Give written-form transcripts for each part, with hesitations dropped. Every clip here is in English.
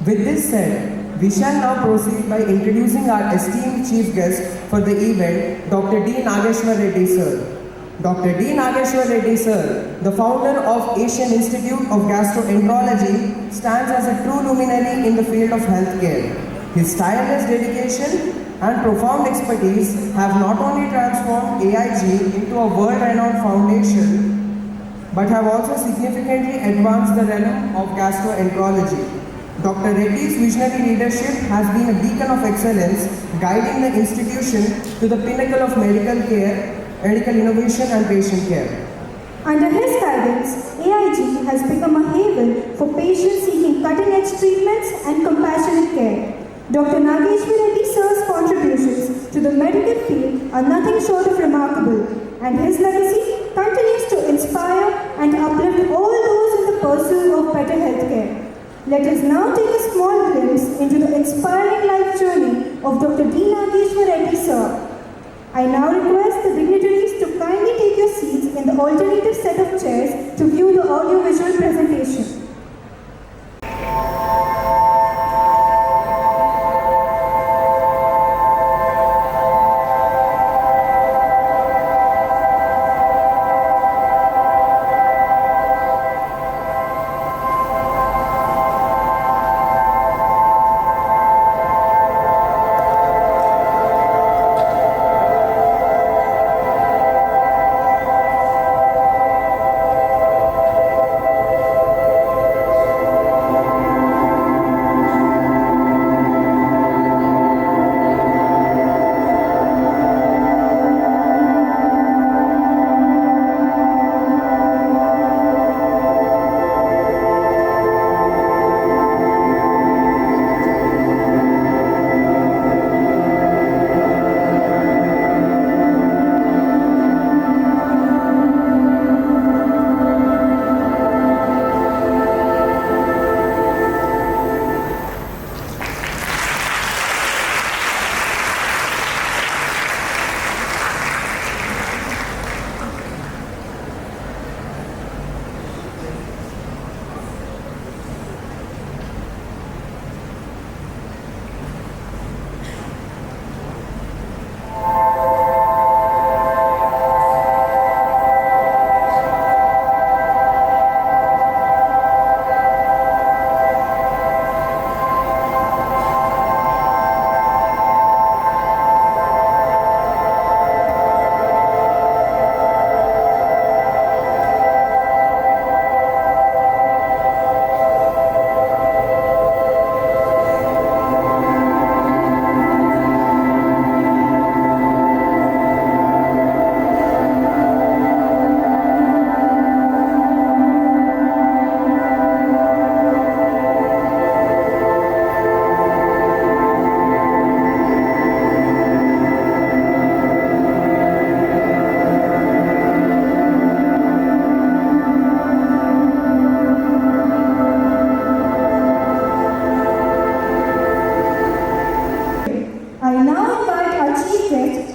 With this said, we shall now proceed by introducing our esteemed chief guest for the event, Dr. D. Nageshwar Reddy sir. Dr. D. Nageshwar Reddy sir, the founder of Asian Institute of Gastroenterology, stands as a true luminary in the field of healthcare. His tireless dedication and profound expertise have not only transformed AIG into a world-renowned foundation, but have also significantly advanced the realm of gastroenterology. Dr. Reddy's visionary leadership has been a beacon of excellence, guiding the institution to the pinnacle of medical care, medical innovation and patient care. Under his guidance, AIG has become a haven for patients seeking cutting-edge treatments and compassionate care. Dr. Nageshwar Reddy sir's contributions to the medical field are nothing short of remarkable, and his legacy continues to inspire and uplift all those in the pursuit of better healthcare. Let us now take a small glimpse into the inspiring life journey of Dr. D. Nageshwar Reddy sir. I now request the dignitaries to kindly take your seats in the alternative set of chairs to view the audio-visual presentation.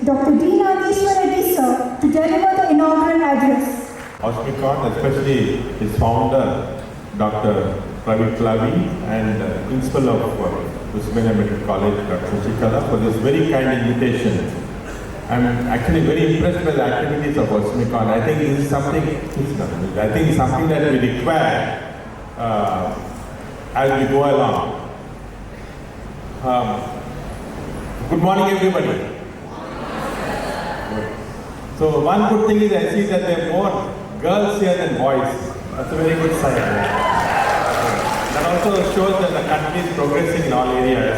Dr. D. Nageshwar Reddy sir to deliver the inaugural address. OSMECON, especially his founder, Dr. Pravi and Principal of Usmania Medical College, Dr. Shikala, for this very kind invitation. I'm actually very impressed by the activities of OSMECON. I think this is something, that we require as we go along. Good morning, everybody. So one good thing is I see that there are more girls here than boys. That's a very good sign. That also shows that the country is progressing in all areas.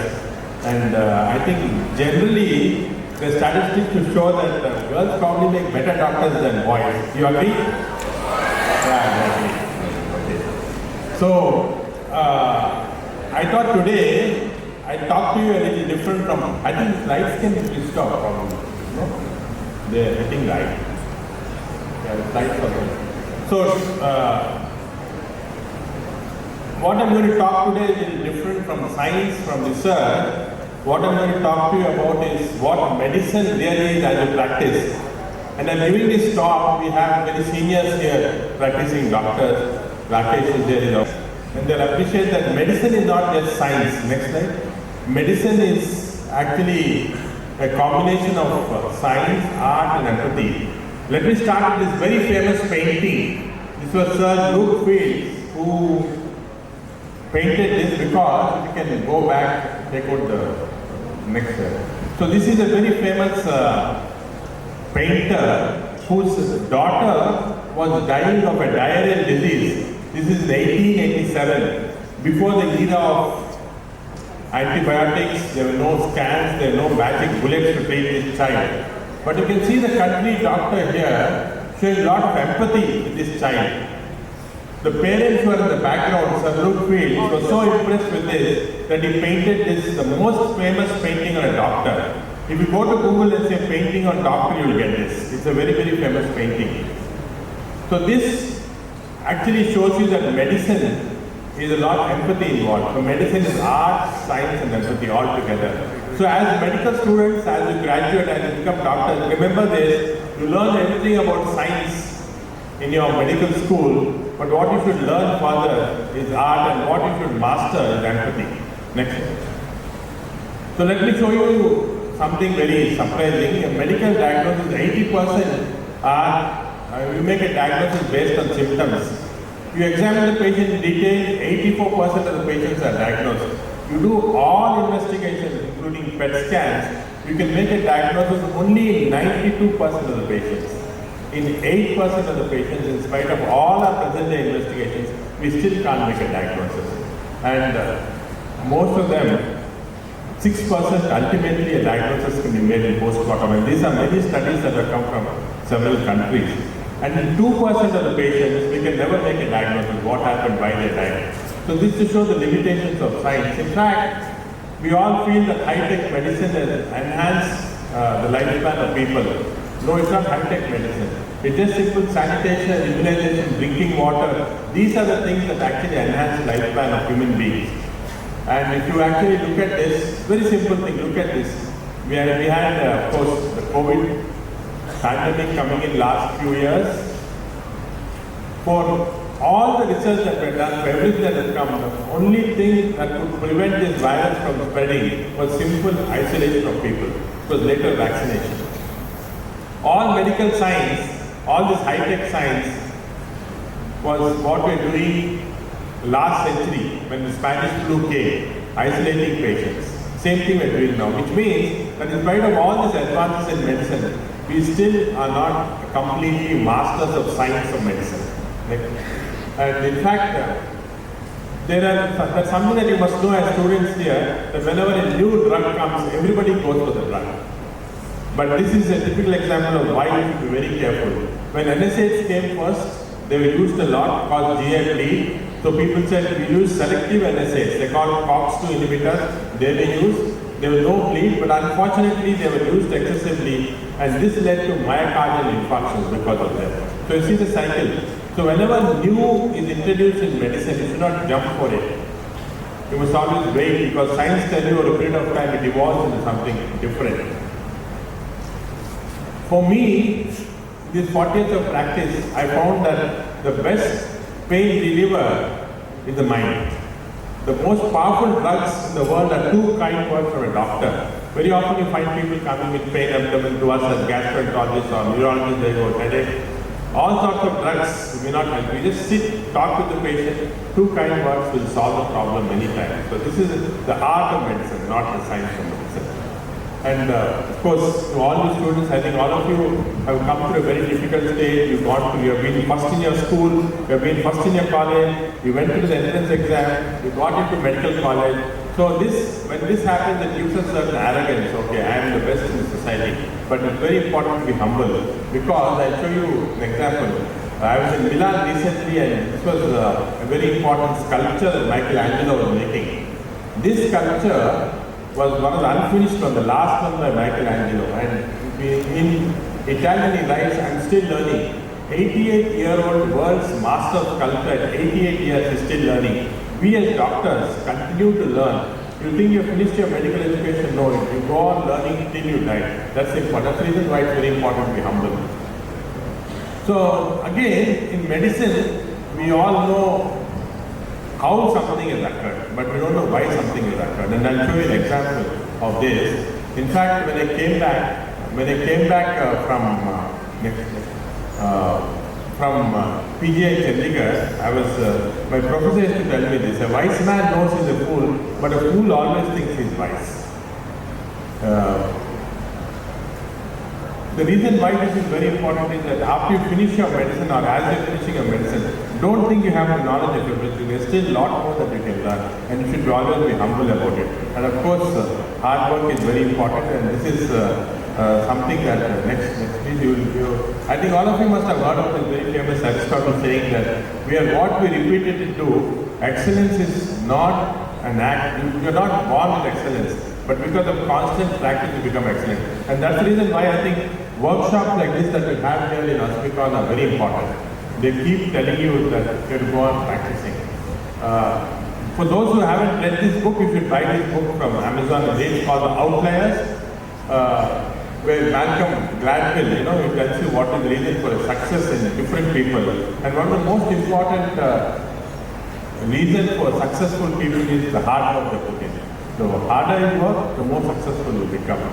And I think generally the statistics to show that girls probably make better doctors than boys. Do you agree? Yeah, I agree. Okay. So I thought today I'd talk to you a little different from, I think lights can be stopped probably. No? They're hitting light. Yeah, the lights are there. So what I'm going to talk today is a little different from science, from research. What I'm going to talk to you about is what medicine really is as a practice. And I'm giving this talk, we have very seniors here, practicing doctors. Rakesh is there. and they'll appreciate that medicine is not just science. Next slide. Medicine is actually a combination of science, art and empathy. Let me start with this very famous painting. This was Sir Luke Fields who painted this, because if you can go back, take out the next slide. So this is a very famous painter whose daughter was dying of a diarrheal disease. This is 1887, before the era of antibiotics. There were no scans, there were no magic bullets to treat this child. But you can see the country doctor here showing a lot of empathy with this child. The parents who were in the background, Sir Luke Fields, was so impressed with this that he painted this, the most famous painting on a doctor. If you go to Google and say painting on doctor, you will get this. It's a very, very famous painting. So this actually shows you that medicine is a lot of empathy involved. So medicine is art, science and empathy all together. So as medical students, as you graduate, as you become doctors, remember this, you learn everything about science in your medical school, but what you should learn further is art, and what you should master is empathy. Next slide. So let me show you something very surprising. A medical diagnosis, 80% are, you make a diagnosis based on symptoms. You examine the patient in detail, 84% of the patients are diagnosed. You do all investigations, including PET scans, you can make a diagnosis only in 92% of the patients. In 8% of the patients, in spite of all our present day investigations, we still can't make a diagnosis. And most of them, 6% ultimately a diagnosis can be made in post-mortem. And these are many studies that have come from several countries. And in 2% of the patients, we can never make a diagnosis what happened, why they died. So this to show the limitations of science. In fact, we all feel that high-tech medicine has enhanced the lifespan of people. No, it's not high-tech medicine. It's just simple sanitation, immunization, drinking water. These are the things that actually enhance the lifespan of human beings. And if you actually look at this, very simple thing, look at this. We had of course, the COVID pandemic coming in last few years. For all the research that we've done, for everything that has come, the only thing that could prevent this virus from spreading was simple isolation of people. It was later vaccination. All medical science, all this high-tech science was what we're doing last century when the Spanish flu came, isolating patients. Same thing we're doing now, which means that in spite of all these advances in medicine, we still are not completely masters of science of medicine. And in fact, there's something that you must know as students here, that whenever a new drug comes, everybody goes for the drug. But this is a typical example of why you should be very careful. When NSAIDs came first, they were used a lot, called GI bleed. So people said we use selective NSAIDs. They called COX-2 inhibitors. They were used. There was no bleed, but unfortunately they were used excessively, and this led to myocardial infarctions because of that. So you see the cycle. So whenever new is introduced in medicine, you should not jump for it. You must always wait, because science tells you over a period of time it evolves into something different. For me, this 40 years of practice, I found that the best pain reliever is the mind. The most powerful drugs in the world are two kind words from a doctor. Very often you find people coming with pain abdomen to us as gastroenterologists or neurologists, they go headache. All sorts of drugs may not help. You just sit, talk with the patient. Two kind words will solve the problem many times. So this is the art of medicine, not the science of medicine. And of course, to all the students, I think all of you have come through a very difficult stage. You have been first in your school, you have been first in your college, you went to the entrance exam, you got into medical college. So when this happens, it gives us certain arrogance. Okay, I am the best in the society. But it's very important to be humble, because I'll show you an example. I was in Milan recently, and this was a very important sculpture that Michelangelo was making. This sculpture was one of the unfinished one, the last one by Michelangelo. And in Italian he writes, I'm still learning. 88-year-old world's master of sculpture at 88 years is still learning. We as doctors continue to learn. You think you finished your medical education? No, you go on learning till you die. That's important. That's the reason why it's very important to be humble. So again, in medicine, we all know how something has occurred, but we don't know why something has occurred. And I'll show you an example of this. In fact, when I came back from PGI Chandigarh, my professor used to tell me this: a wise man knows he's a fool, but a fool always thinks he's wise. The reason why this is very important is that after you finish your medicine, or as you're finishing your medicine, don't think you have the knowledge of everything. There's still a lot more that you can learn, and you should always be humble about it. And of course, hard work is very important, and this is something that next please I think all of you must have heard of this very famous Aristotle saying that we are what we repeatedly do. Excellence is not an act. You're not born with excellence, but because of constant practice you become excellent. And that's the reason why I think workshops like this that we have here in OSMECON are very important. They keep telling you that you have to go on practicing. For those who haven't read this book, you should buy this book from Amazon. It's called The Outliers, where Malcolm Gladwell, he tells you what is the reason for success in different people. And one of the most important reasons for successful people is the hard work they put in. The harder you work, the more successful you become.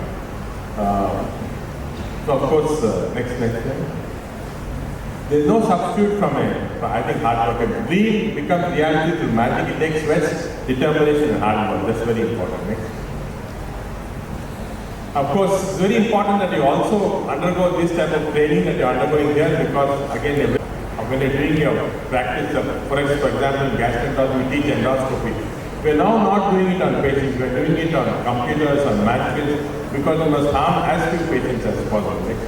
So of course, next slide. There is no substitute from I think hard work. A dream becomes reality through magic. It takes sweat, determination and hard work. That's very important. Next. Of course, it's very important that you also undergo this type of training that you are undergoing here, because again, when you're doing your practice of, for example, gastroenterology, we teach endoscopy. We are now not doing it on patients, we are doing it on computers, on matches, because we must harm as few patients as possible. Right?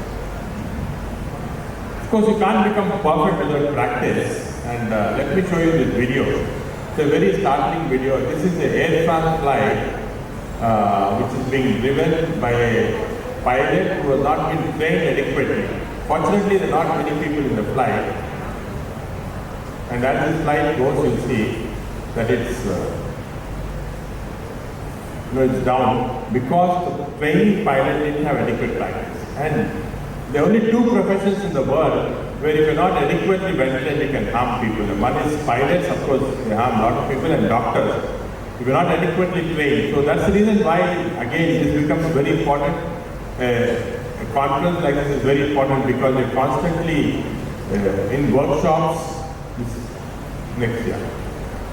Of course, you can't become perfect without practice, and let me show you this video. It's a very startling video. This is an Air France flight which is being driven by a pilot who has not been trained adequately. Fortunately, there are not many people in the flight, and as this flight goes, you'll see that it's down because the training pilot didn't have adequate practice. And there are only two professions in the world where if you're not adequately ventilated, you can harm people. And one is pilots, of course, they harm a lot of people, and doctors. If you're not adequately trained. So that's the reason why, again, this becomes very important. A conference like this is very important because you're constantly in workshops next year.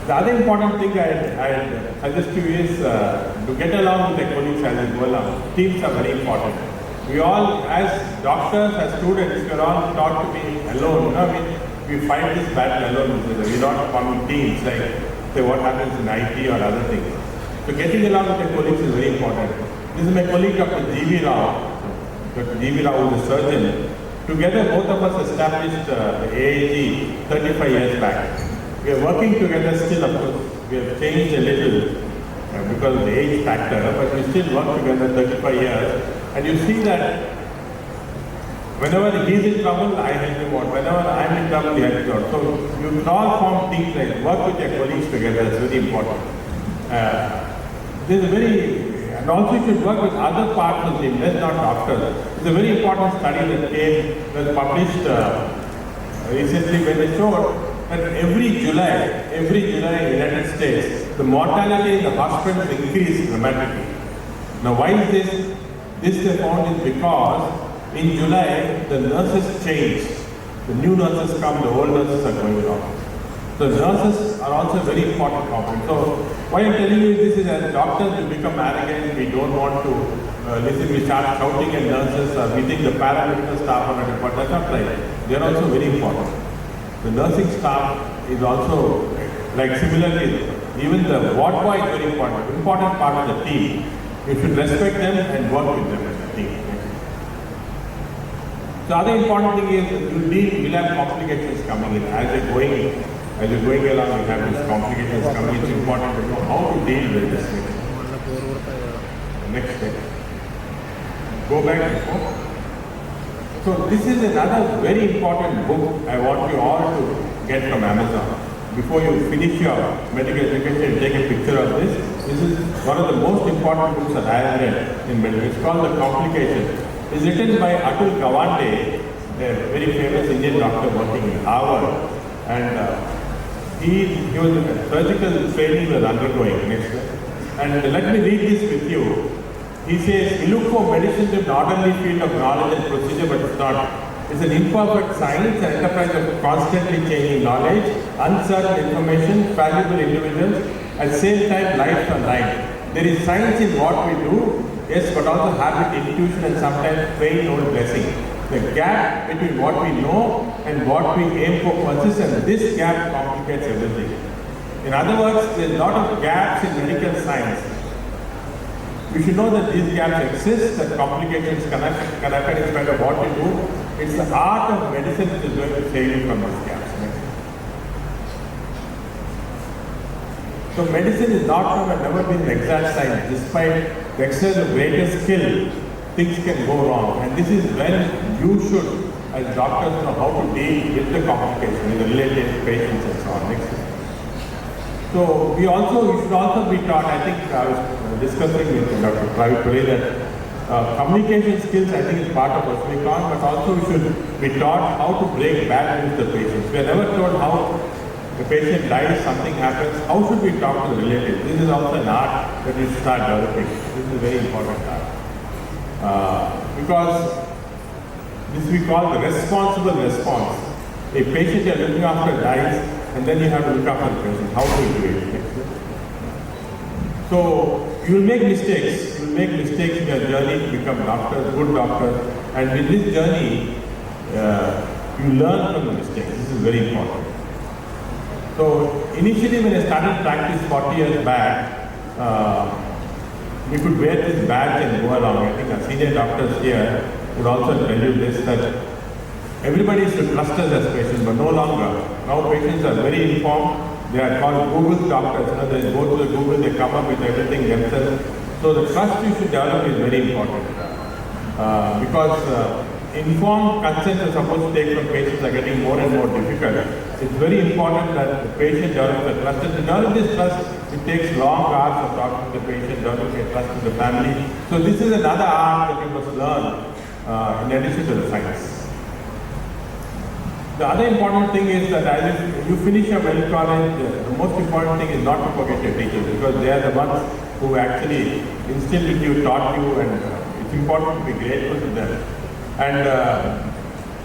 The other important thing I suggest to you is to get along with the colleagues as you go along. Teams are very important. We all, as doctors, as students, we're all taught to be alone. We fight this battle alone. We're not forming teams like, say, what happens in IT or other things. So getting along with the colleagues is very important. This is my colleague, Dr. G.V. Rao. Dr. G.V. Rao is a surgeon. Together, both of us established the AAG 35 years back. We are working together still, of course. We have changed a little because of the age factor, but we still work together 35 years. And you see that whenever he's in trouble, I help him out. Whenever I'm in trouble, he helps out. So you can all form teams, like work with your colleagues together. It's very important. And also you should work with other parts of the team, that's not doctors. It's a very important study that was published recently, when they showed that every July in the United States, the mortality in the hospitals increased dramatically. Now why is this? This they found is because in July the nurses change. The new nurses come, the old nurses are going off. So nurses are also a very important component. So why I'm telling you this is, as doctors we become arrogant, we don't want to listen, we start shouting at nurses, or we think the paramedical staff are not important. That's not right. They are also very important. The nursing staff is also, like similarly, even the ward boy is very important part of the team. You should respect them and work with them as a team. The other important thing is you'll have complications coming in. As you're going along, you have these complications coming. It's important to know how to deal with this. Next step. Go back before. So this is another very important book I want you all to get from Amazon. Before you finish your medical education, take a picture of this. This is one of the most important books that I have read in medical. It's called The Complications. It's written by Atul Gawande, a very famous Indian doctor working in Harvard. And he was surgical training was undergoing. Next slide. And let me read this with you. He says, we look for medicine to an orderly field of knowledge and procedure, but it's not. It's an imperfect science, an enterprise of constantly changing knowledge, uncertain information, valuable individuals, at the same time lives on line. There is science in what we do, yes, but also habit, intuition, and sometimes faith or blessing. The gap between what we know and what we aim for persists, and this gap complicates everything. In other words, there is a lot of gaps in medical science. We should know that these gaps exist, that complications can happen in spite of what we do. It's the art of medicine which is going to save you from these gaps. So medicine is not from and never been an exact science. Despite the exercise of greater skill, things can go wrong. And this is when you should, as doctors, know how to deal with the complications, with the related patients and so on. Next. So we should also be taught, I think I was discussing with Dr. Pravi today that communication skills, I think, is part of OSMECON, but also we should be taught how to break bad news to the patients. We are never told how the patient dies, something happens, how should we talk to the relatives? This is also an art that we should start developing. This is a very important art. Because this we call the responsible response. A patient you are looking after dies, and then you have to look after the patient. How do you do it? So you will make mistakes. You will make mistakes in your journey to become doctors, good doctors. And in this journey, you learn from the mistakes. This is very important. So initially when I started practice 40 years back, we could wear this badge and go along. I think our senior doctors here would also tell you this, that everybody should trust us as patients, but no longer. Now patients are very informed. They are called Google doctors. They go to the Google, they come up with everything themselves. So the trust you should develop is very important. Because informed consent is supposed to take from patients are getting more and more difficult. It's very important that the patient develops the trust. And to develop this trust, it takes long hours of talking to the patient, developing a trust with the family. So this is another art that you must learn in addition to the science. The other important thing is that as you finish your medical college, the most important thing is not to forget your teachers, because they are the ones who actually instilled in you, taught you, and it's important to be grateful to them. And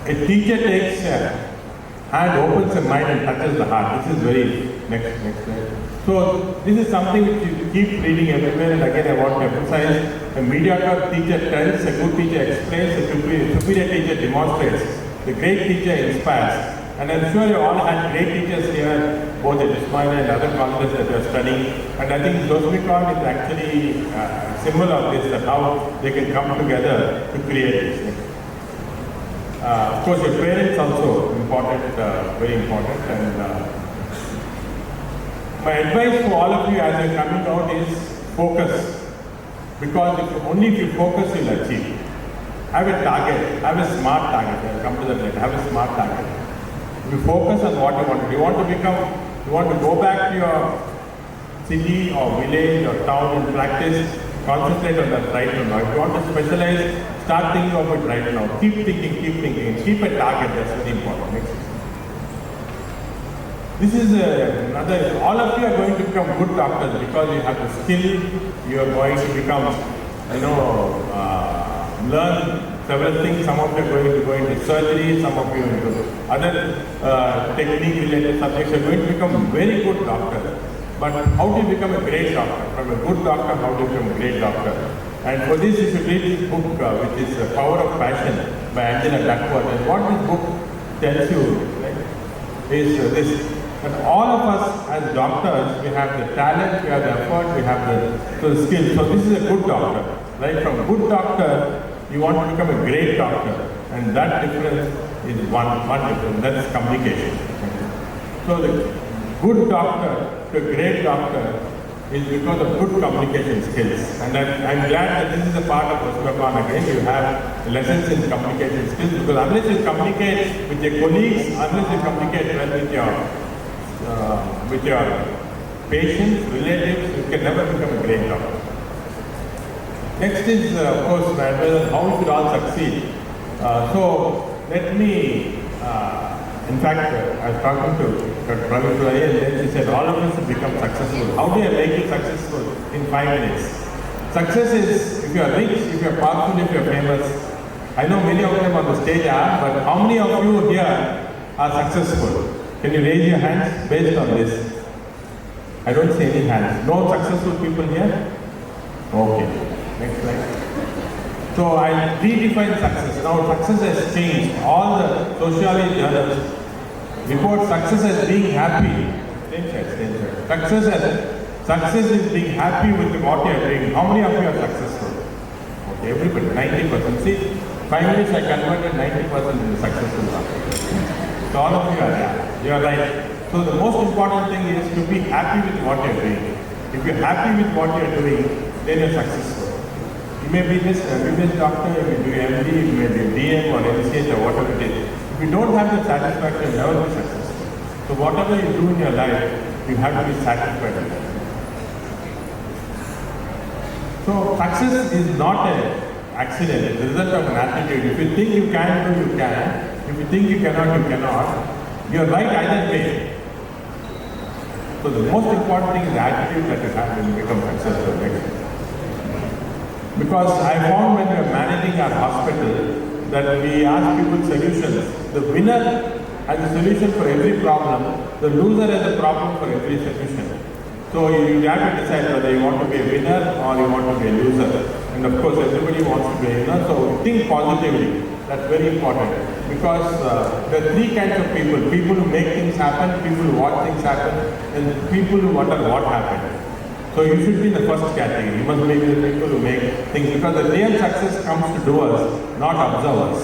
a teacher takes hand, opens the mind and touches the heart. This is very next slide. So this is something which you keep reading everywhere, and again I want to emphasize: a mediocre teacher tells, a good teacher explains, a superior teacher demonstrates. The great teacher inspires. And I'm sure you all had great teachers here, both at Ismaila and other colleges that you are studying. And I think OSMECON is actually a symbol of this, that how they can come together to create this. Of course, your parents also important, very important. And my advice for all of you as you're coming out is focus. Because only if you focus, you'll achieve. Have a target, have a smart target. I'll come to that later. Have a smart target. You focus on what you want to do. You want to go back to your city or village or town and practice, concentrate on that right now. If you want to specialize, start thinking of it right now. Keep thinking, keep a target. That's very important. Next. This is another, all of you are going to become good doctors because you have the skill. You are going to become, learn several things. Some of you are going to go into surgery, some of you are into other technique-related subjects. You are going to become very good doctors. But how do you become a great doctor? From a good doctor, how do you become a great doctor? And for this, you should read this book, which is The Power of Passion by Angela Duckworth. And what this book tells you, right, is this. That all of us as doctors, we have the talent, we have the effort, we have the skill. So this is a good doctor. Right? From a good doctor, you want to become a great doctor. And that difference is one difference, that is communication. So the good doctor to a great doctor is because of good communication skills. And I'm glad that this is a part of OSMECON again. You have lessons in communication skills, because unless you communicate with your colleagues, unless you communicate well with your patients, relatives, you can never become a great doctor. Next is, of course, how we should all succeed. So let me, in fact, I was talking to and then she said, all of us have become successful. How do I make you successful in 5 minutes? Success is, if you are rich, if you are powerful, if you are famous. I know many of them on the stage are, but how many of you here are successful? Can you raise your hands based on this? I don't see any hands. No successful people here? Okay. Next slide. So I redefine success. Now success has changed. All the sociology journals report success as being happy. Success is being happy with what you are doing. How many of you are successful? Okay, everybody, 90%. See, 5 minutes I converted 90% into successful people. So all of you are there. You are right. So the most important thing is to be happy with what you are doing. If you are happy with what you are doing, then you are successful. You may be this MBBS doctor, you may be MD, you may be DM or MCH or whatever it is. If you don't have the satisfaction, you will never be successful. So whatever you do in your life, you have to be satisfied with it. So success is not an accident, it's the result of an attitude. If you think you can do, you can. If you think you cannot, you cannot. You are right either way. So the most important thing is the attitude that you have when you become successful. Because I found when we are managing our hospital that we ask people solutions. The winner has a solution for every problem. The loser has a problem for every solution. So you have to decide whether you want to be a winner or you want to be a loser. And of course everybody wants to be a winner. So think positively. That's very important. Because there are 3 kinds of people. People who make things happen, people who watch things happen, and people who wonder what happened. So you should be in the first category. You must be the people who make things, because the real success comes to doers, not observers.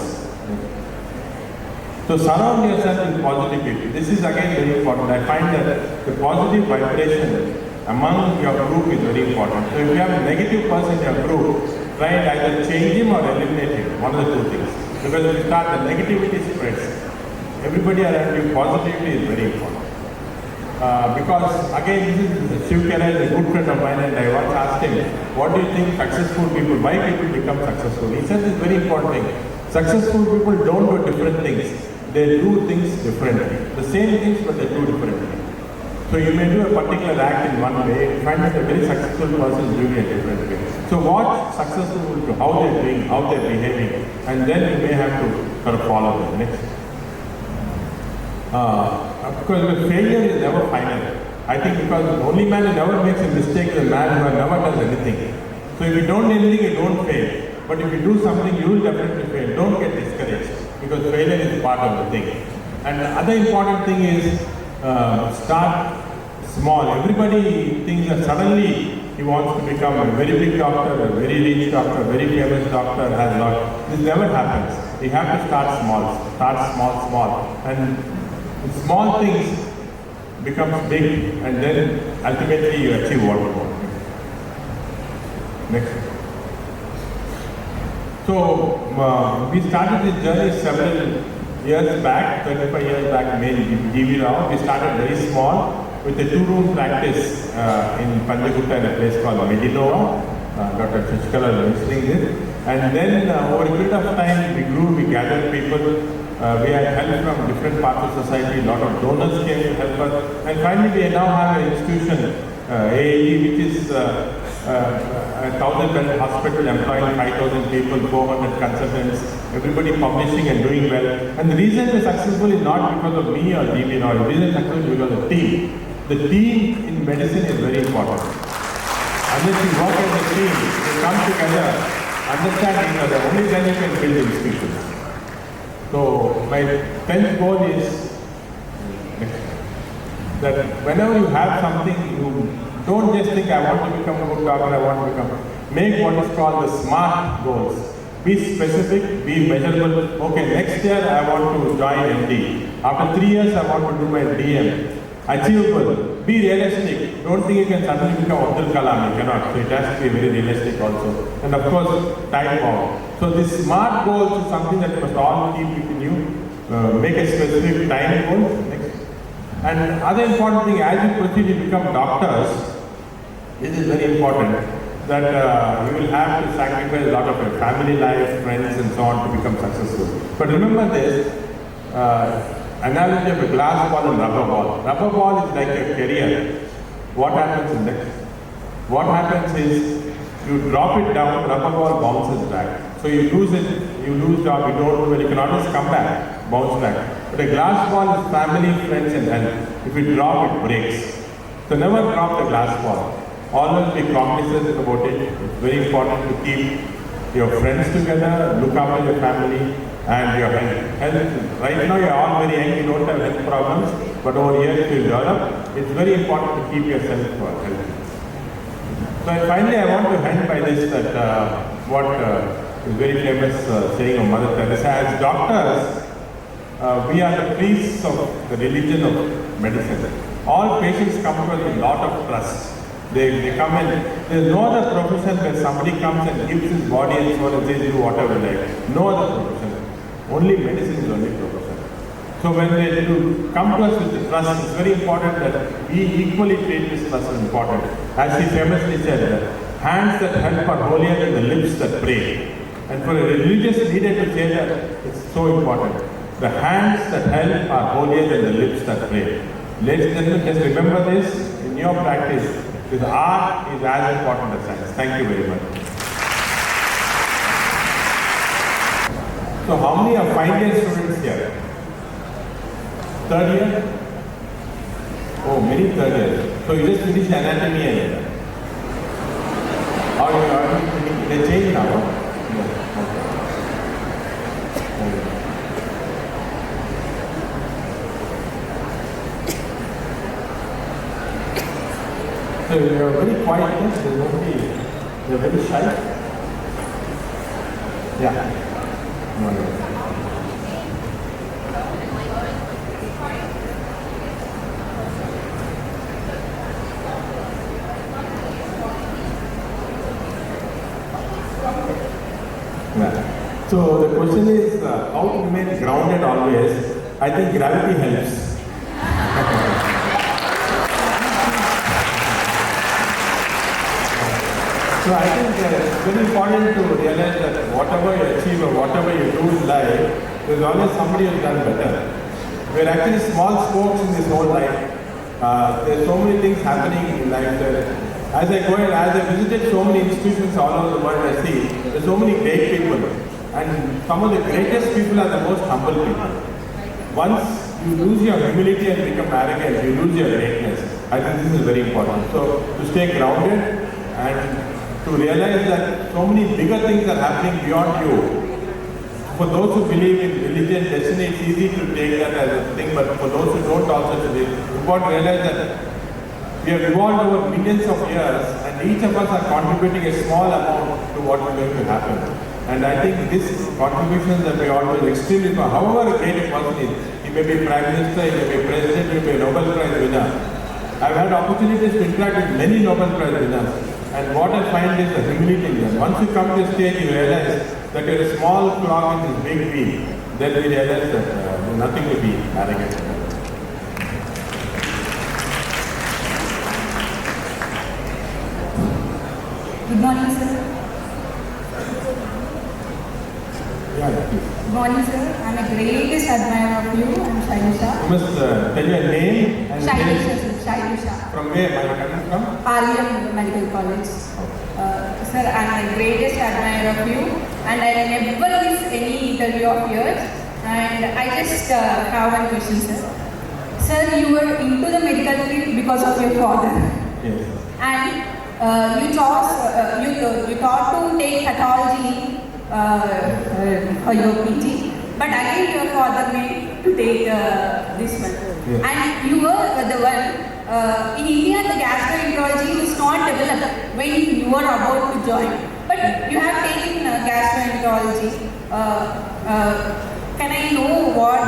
So surround yourself with positive people. This is again very important. I find that the positive vibration among your group is very important. So if you have a negative person in your group, try and either change him or eliminate him. One of the 2 things. Because if you start, the negativity spreads. Everybody around you, positivity is very important. Because again, Shiv Kera is a good friend of mine, and I once asked him, what do you think successful people, why people become successful? He said this very important thing. Successful people don't do different things. They do things differently. The same things, but they do differently. So you may do a particular act in one way, and find that a very successful person is doing it a different way. So watch successful people, how they're doing, how they're behaving, and then you may have to sort of follow them. Next. Because failure is never final. I think because the only man who never makes a mistake is a man who never does anything. So if you don't do anything, you don't fail. But if you do something, you will definitely fail. Don't get discouraged, because failure is part of the thing. And the other important thing is start small. Everybody thinks that suddenly he wants to become a very big doctor, a very rich doctor, a very famous doctor, has not. This never happens. You have to start small. Start small. And small things become big, and then ultimately you achieve what you want. Next. So we started this journey several years back, 35 years back, GV Rao. We started very small with a 2-room practice in Panjagutta in a place called Medinova. Dr. Shishkala was mentioning this. And then over a period of time we grew, we gathered people. We had help from different parts of society, a lot of donors came to help us. And finally we now have an institution, AAG, which is a 1,000-bed hospital employing 5,000 people, 400 consultants, everybody publishing and doing well. And the reason we're successful is not because of me or DB, or the reason we're successful is because of the team. The team in medicine is very important. Unless you work as a team, you come together, understand each other, only then you can build institutions. So my 10th goal is that whenever you have something, you don't just think, I want to become a good doctor, I want to become. Make what is called the SMART goals. Be specific, be measurable. Okay, next year I want to join MD. After 3 years I want to do my DM. Achievable. Be realistic. Don't think you can suddenly become Abdul Kalam. You cannot. So it has to be very realistic also. And of course, time bound. So this SMART goals is something that must all keep within you. Make a specific time goal. Next. And other important thing, as you proceed to become doctors, this is very important, that you will have to sacrifice a lot of your family life, friends and so on to become successful. But remember this, analogy of a glass ball and rubber ball. Rubber ball is like a career. What happens in that? What happens is you drop it down, rubber ball bounces back. So you lose it, you lose job, you don't do well, you can always come back, bounce back. But a glass ball is family, friends and health. If you drop, it breaks. So never drop the glass ball. Always be cognizant about it. It's very important to keep your friends together, look after your family and your health. Right now you're all very young, you don't have health problems, but over here if you develop, it's very important to keep yourself healthy. So finally I want to end by this that what is very famous saying of Mother Teresa. As doctors, we are the priests of the religion of medicine. All patients come to us with a lot of trust. They come in. There is no other profession where somebody comes and gives his body and soul and says do whatever they like. No other profession. Only medicine is the only profession. So when they come to us with the trust, it's very important that we equally treat this trust as important. As he famously said, hands that help are holier than the lips that pray. And for a religious leader to say that, it's so important. The hands that help are holier than the lips that pray. Ladies and gentlemen, just remember this in your practice. This art is as important as science. Thank you very much. So how many are final year students here? Third year? Oh, many third years. So you just finished anatomy and or you are they change now? Yeah. Okay. So you are very quiet, they are very shy. Yeah. No. Yeah. So the question is how to remain grounded always. I think gravity helps. So I think it's very important to realize that whatever you achieve or whatever you do in life, there's always somebody who's done better. We're actually small spokes in this whole life. There's so many things happening in life. As I visited so many institutions all over the world, I see there's so many great people. And some of the greatest people are the most humble people. Once you lose your humility and become arrogant, you lose your greatness. I think this is very important. So to stay grounded and to realize that so many bigger things are happening beyond you. For those who believe in religion, destiny, it's easy to take that as a thing, but for those who don't also believe, you've got to realize that we have evolved over millions of years and each of us are contributing a small amount to what is going to happen. And I think this contribution that we all do is extremely important. However great a person is, he may be Prime Minister, he may be President, he may be a Nobel Prize winner. I've had opportunities to interact with many Nobel Prize winners. And what I find is the humility in them. Once you come to a stage, you realize that you're a small clog in this big wheel. Then we realize that there's nothing to be arrogant about. Good morning, sir. Yeah, please. Good morning, sir. I'm a greatest admirer of you. I'm Shailusha. You must tell your name and Shailusha, sir. Shailusha. From where are you coming from? Aryan Medical College. Sir, I'm the greatest admirer of you, and I never miss any interview of yours. And I just have one question, sir. Sir, you were into the medical field because of your father. Yes. And you thought to take pathology for your PG, but again your father made to take this one. Yes. And you were the one. In India, the gastroenterology was not developed when you were about to join. But you have taken gastroenterology. Can I know what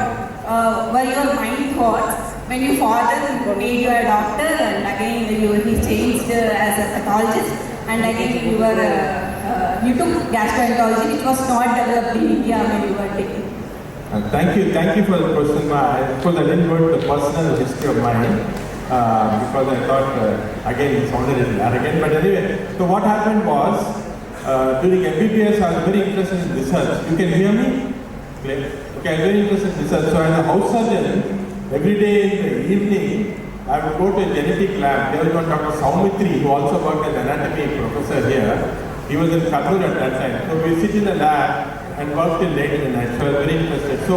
were your mind thoughts when your father made you a doctor and again he changed as a pathologist and again you took gastroenterology which was not developed in India when you were taking? Thank you for the question. Of course, I didn't go into the personal history of mine because I thought, again, it sounded a little arrogant. But anyway, so what happened was, during MBBS, I was very interested in research. You can hear me? Clear? Okay, I'm very interested in research. So as a house surgeon, every day in the evening, I would go to a genetic lab. There was one Dr. Saumitri, who also worked as an anatomy professor here. He was in Kannur at that time. So we sit in the lab and work till late in the night. So I was very interested. So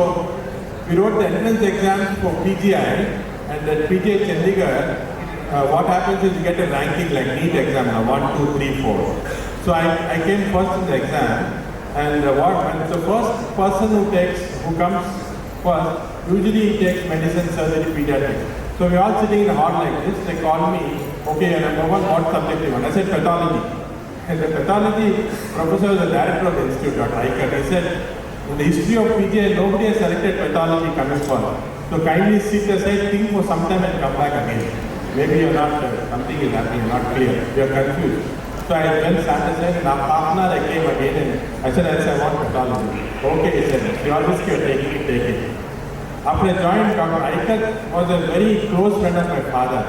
we wrote the entrance exams for PGI, and at PGI Chandigarh, what happens is you get a ranking like NEET exam, 1, 2, 3, 4. So I came first in the exam, and and the first person who comes first, usually he takes medicine, surgery, pediatrics. So we're all sitting in a hall like this. They call me, okay, and number one, what subject you want? I said pathology. And the pathology professor was the director of the institute, Dr. Iker. He said, in the history of PGI, nobody has selected pathology coming first. So kindly sit aside, think for some time and come back again. Maybe you're not, something is happening, you're not clear, you're confused. So I went, sat aside, and after half an hour I came again and I said, I want pathology. Okay, he said, you always keep taking it, take it. After I joined, Dr. Iker was a very close friend of my father.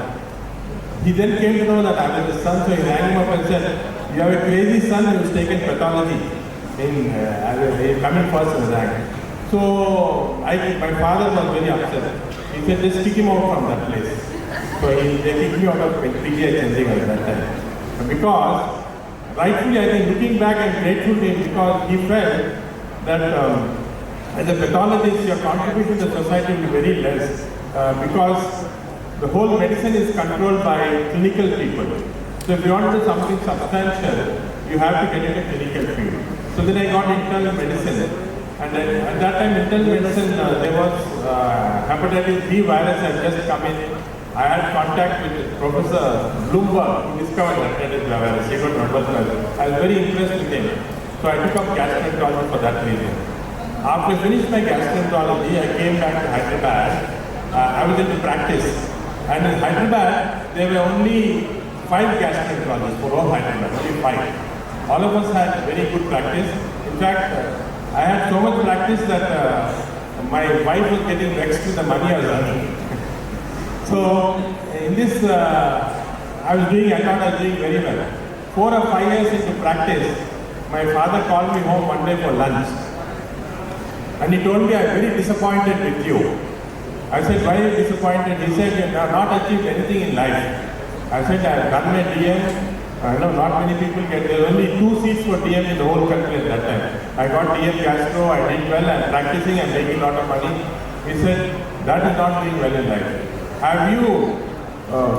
He then came to know that I was his son, so he rang him up and said, you have a crazy son who's taken pathology coming first in the rank. So my father was very upset. He said, just kick him out from that place. So they kicked me out of PGI Chandigarh at that time. Because, rightfully I think looking back I'm grateful to him because he felt that as a pathologist your contribution to the society will be very less because the whole medicine is controlled by clinical people. So if you want to do something substantial, you have to get into clinical field. So then I got internal medicine. And then at that time, internal medicine, there was hepatitis B virus had just come in. I had contact with Professor Bloomberg, who discovered hepatitis B virus. He got Nobel Prize. I was very impressed with him. So I took up gastroenterology for that reason. After I finished my gastroenterology, I came back to Hyderabad. I was into practice. And in Hyderabad, there were only 5 gastroenterologists for all Hyderabad, only 5. All of us had very good practice. In fact, I had so much practice that my wife was getting vexed with the money I was earning. So in this, I thought I was doing very well. 4 or 5 years into practice, my father called me home one day for lunch. And he told me, I'm very disappointed with you. I said, why are you disappointed? He said, you have not achieved anything in life. I said, I have done my DM. I know not many people get, there were only 2 seats for DM in the whole country at that time. I got DM Gastro, I did well, I'm practicing, I'm making a lot of money. He said, that is not doing well in life. Have you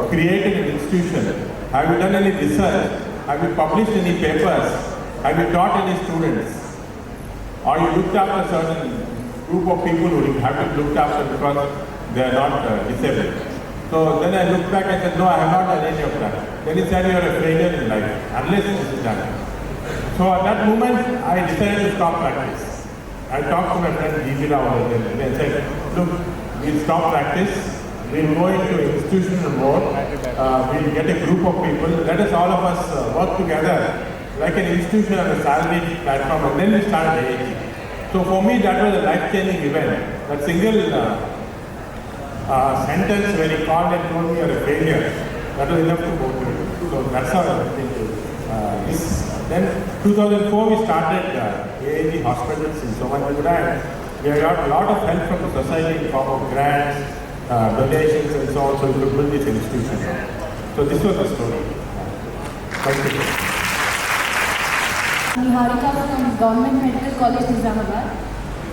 created an institution? Have you done any research? Have you published any papers? Have you taught any students? Or you looked after a certain group of people who have been looked after because they are not disabled? So then I looked back and said, no, I have not done any of that. Then he said, you are a failure in life, unless this is done. So at that moment, I decided to stop practice. I talked to my friend G.B. Rao and I said, look, we'll stop practice, we'll go into institutional mode, we'll get a group of people, let us all of us work together like an institution on a salary platform, and then we started AAG. So for me, that was a life-changing event. That single sentence when he called and told me you're a failure, that was enough to go through. So that's how I went into this. Then 2004 we started AAG hospitals in Somanjagura. We got a lot of help from the society in form of grants, donations and so on, so we could build this institution. So this was the story. Thank you. Niharika from Government Medical College, Nizamabad.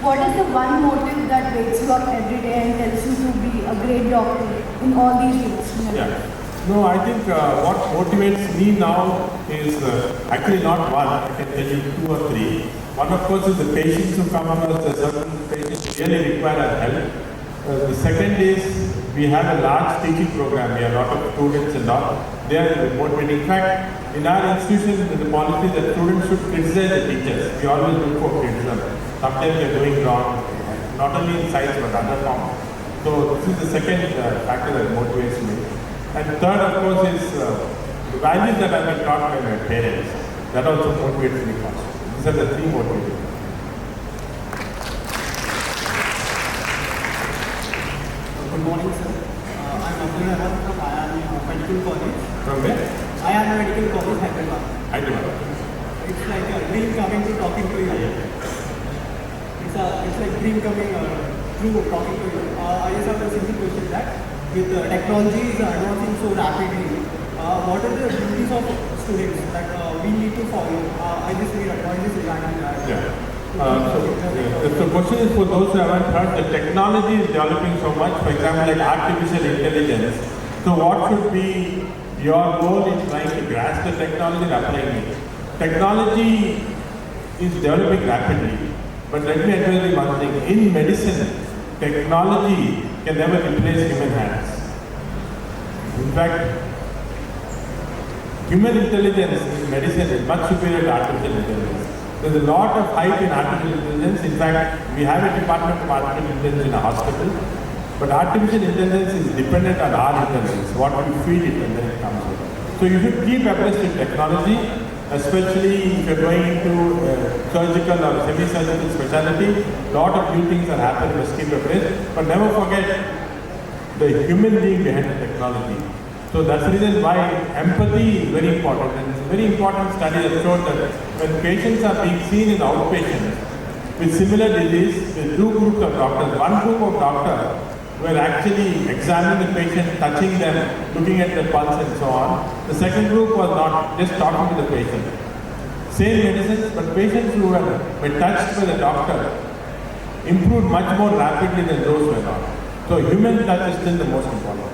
What is the one motive that wakes you up every day and tells you to be a great doctor in all these fields? Yeah. No, I think what motivates me now is actually not one, I can tell you 2 or 3. One of course is the patients who come to us, the certain patients really require our help. The second is we have a large teaching program, we have a lot of students and all. They are motivating. In fact, in our institution, the policy that students should criticize the teachers. We always look for criticism. Sometimes they are doing wrong, not only in science but other forms. So this is the second factor that motivates me. And third, of course, is the values that have been taught by my parents. That also motivates me constantly. These are the 3 motivators. Good morning, sir. I'm Abdul Rahman from IIM Medical College. From where? IIM Medical College, Hyderabad. Hyderabad. It's like a dream coming to talking to you. it's like dream coming true talking to you. I just have a simple question that with technology is advancing so rapidly, what are the duties of students that we need to follow? I just need advice regarding that. Yeah. If the question is for those who haven't heard, the technology is developing so much, for example, like artificial intelligence. So what should be your goal in trying to grasp the technology and applying it? Technology is developing rapidly, but let me advise you one thing. In medicine, technology can never replace human hands. In fact, human intelligence in medicine is much superior to artificial intelligence. There's a lot of hype in artificial intelligence. In fact, we have a department of artificial intelligence in a hospital, but artificial intelligence is dependent on our intelligence, what we feed it and then it comes out. So you should keep abreast with technology, especially if you're going into surgical or semi-surgical specialty. A lot of new things are happening, you must keep abreast, but never forget the human being behind the technology. So that's the reason why empathy is very important, and it's a very important study that showed that when patients are being seen in outpatients with similar disease, with two groups of doctors. One group of doctors were actually examining the patient, touching them, looking at the pulse and so on. The second group was not, just talking to the patient. Same medicines, but patients who were touched by the doctor improved much more rapidly than those who were not. So human touch is still the most important.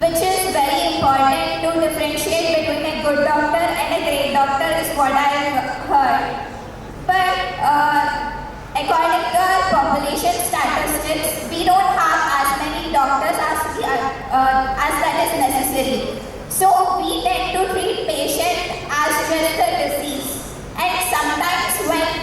Which is very important to differentiate between a good doctor and a great doctor is what I have heard. But according to our population statistics, we don't have as many doctors as that is necessary. So we tend to treat patient as just a disease. And sometimes when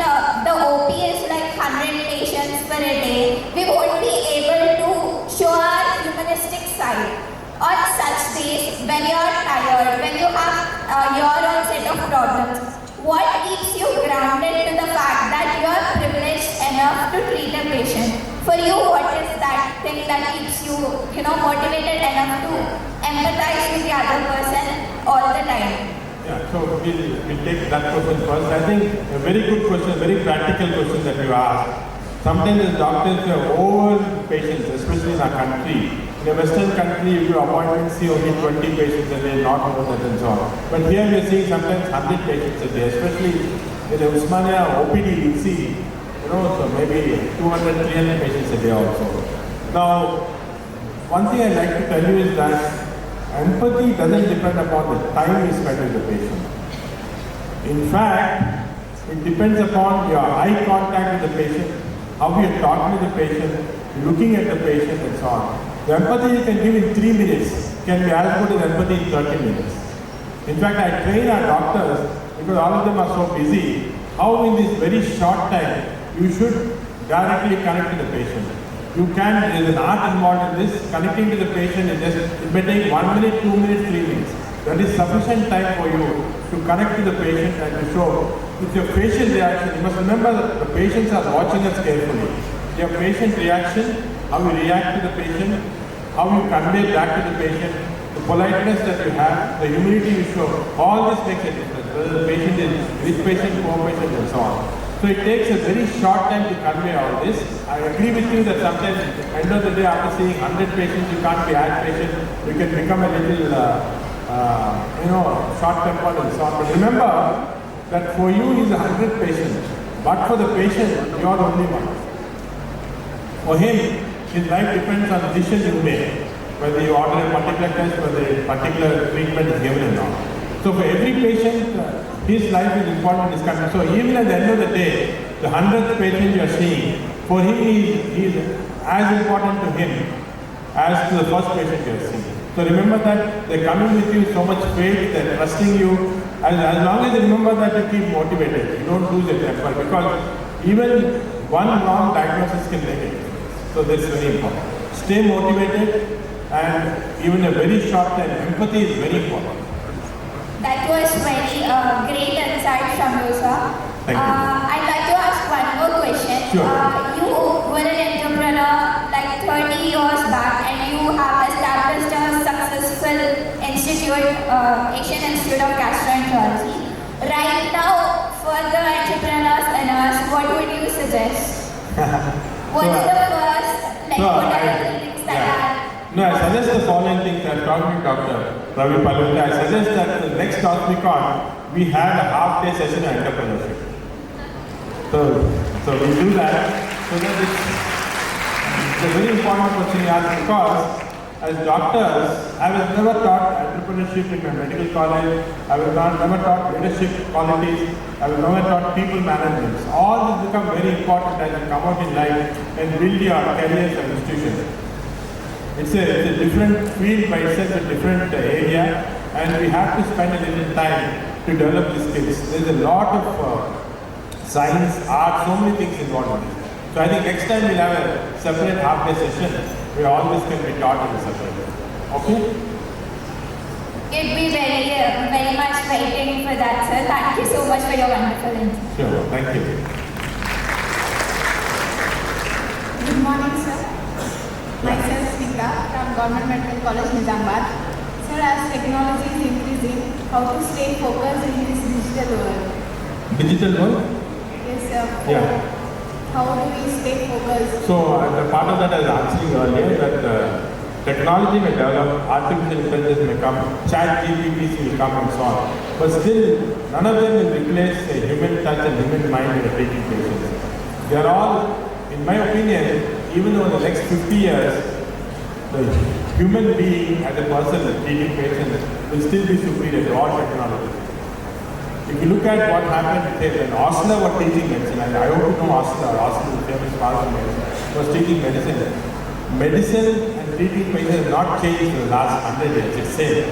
the OP is like 100 patients per day, we won't be able to show our humanistic side. On such days, when you are tired, when you have your own set of problems, what keeps you grounded to the fact that you are privileged enough to treat a patient? For you, what is that thing that keeps you, motivated enough to empathize with the other person all the time? Yeah, so we'll take that question first. I think a very good question, very practical question that you asked. Sometimes as doctors, we have over patients, especially in our country. In a Western country, if you appointments see only 20 patients a day, not more than that and so on. But here we are seeing sometimes 100 patients a day, especially in the Osmania OPD, you see, so maybe 200, 300 patients a day also. Now, one thing I'd like to tell you is that empathy doesn't depend upon the time you spend with the patient. In fact, it depends upon your eye contact with the patient, how you're talking to the patient, looking at the patient and so on. The empathy you can give in 3 minutes can be as good as empathy in 30 minutes. In fact, I train our doctors, because all of them are so busy, how in this very short time you should directly connect to the patient. There is an art involved in this. Connecting to the patient it may take 1 minute, 2 minutes, 3 minutes. That is sufficient time for you to connect to the patient and to show with your facial reaction. You must remember that the patients are watching us carefully. Your patient reaction, how you react to the patient, how you convey back to the patient, the politeness that you have, the humility you show, all this makes a difference. Whether the patient is rich patient, poor patient and so on. So it takes a very short time to convey all this. I agree with you that sometimes at the end of the day after seeing 100 patients, you can't be as patient. You can become a little, short-tempered and so on. But remember that for you he's 100 patients, but for the patient, you are only one. For him, his life depends on the decision you make, whether you order a particular test, whether a particular treatment is given or not. So for every patient, his life is important in this country. So even at the end of the day, the 100th patient you are seeing, for him he is as important to him as to the first patient you are seeing. So remember that they're coming with you so much faith, they're trusting you. As long as you remember that, you keep motivated. You don't lose your temper, because even one wrong diagnosis can make it. So that's very important. Stay motivated, and even a very short time, empathy is very important. That was very great insight from you, sir. Thank you. I'd like to ask one more question. Sure. You were an entrepreneur like 30 years back, and you have established a successful institute, Asian Institute of Gastroenterology. Right now, for the entrepreneurs in our what would you suggest? What's So, the first modality things that are? No, I suggest the following things. I talked with Dr. Ravi Palunga. I suggest that the next OSMECON, we have a half-day session on entrepreneurship. So we do that. So that it's a very important question you ask, because as doctors, I was never taught entrepreneurship in my medical college. I was never taught leadership qualities. I was never taught people management. All this become very important as you come out in life and build your careers and institutions. It's a different field by itself, a different area, and we have to spend a little time to develop these skills. There's a lot of science, art, so many things involved in this. So I think next time we'll have a separate half-day session where all this can be taught in a separate way. Okay? You'd be very much waiting for that, sir. Thank you so much for your wonderful insight. Sure, thank you. Good morning, sir. Myself, Sita from Government Medical College, Nizamabad. Sir, as technology is increasing, how to stay focused in this digital world? Digital world? Yes, sir. Yeah. How do we stay focused? So the part of that I was answering earlier, that technology may develop, artificial intelligence may come, chat GPTs will come and so on. But still, none of them will replace a human touch and human mind in a treating patients. They are all, in my opinion, even over the next 50 years, the human being as a person treating patients will still be superior to all technology. If you look at what happened, say, when Osler was teaching medicine, and I hope you know Osler, Osler, the famous father of medicine, was teaching medicine. Medicine and treating patients have not changed in the last 100 years, it's same.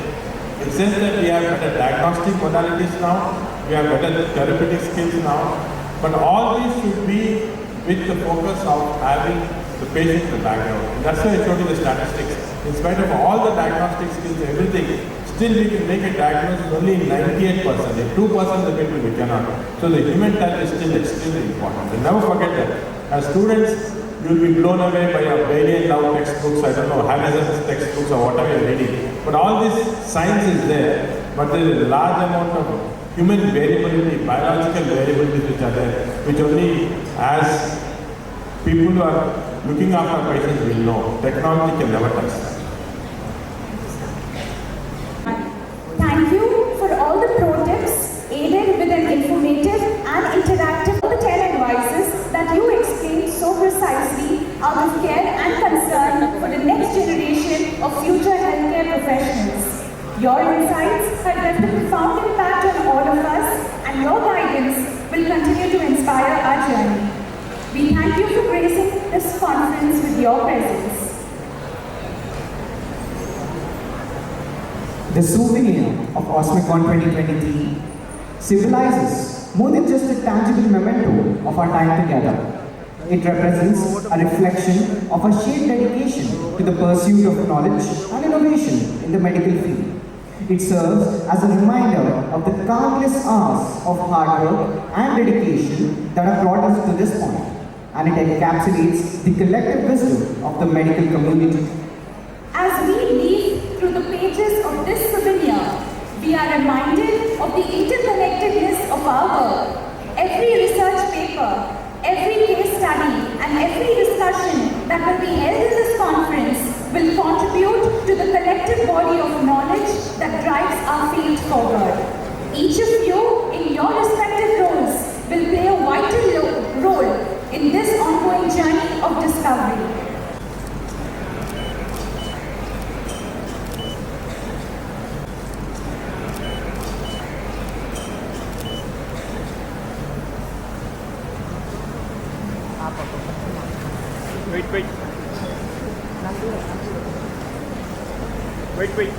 It's just that we have better diagnostic modalities now, we have better therapeutic skills now, but all these should be with the focus of having the patient in the background. And that's why I showed you the statistics. In spite of all the diagnostic skills, everything, still we can make a diagnosis only in 98%. In 2% of the people we cannot. So the human touch is still extremely important. And never forget that. As students, you will be blown away by your Bailey and Love textbooks, I don't know, Hamilton's textbooks or whatever you're reading. But all this science is there, but there is a large amount of human variability, biological variabilities which are there, which only as people who are looking after patients will know. Technology can never touch that. Thank you for all the pro tips aided with an informative and interactive 10 advices that you explained so precisely out of care and concern for the next generation of future healthcare professionals. Your insights have left a profound impact on all of us, and your guidance will continue to inspire our journey. We thank you for gracing this conference with your presence. The souvenir of OSMECON2023 symbolizes more than just a tangible memento of our time together. It represents a reflection of our shared dedication to the pursuit of knowledge and innovation in the medical field. It serves as a reminder of the countless hours of hard work and dedication that have brought us to this point, and it encapsulates the collective wisdom of the medical community. As we leaf through the pages of this souvenir, we are reminded of the interconnectedness of our work. Every research paper, every case study, and every discussion that will be held in this conference will contribute to the collective body of knowledge that drives our field forward. Each of you, in your respective roles, will play a vital role in this ongoing journey of discovery. Wait.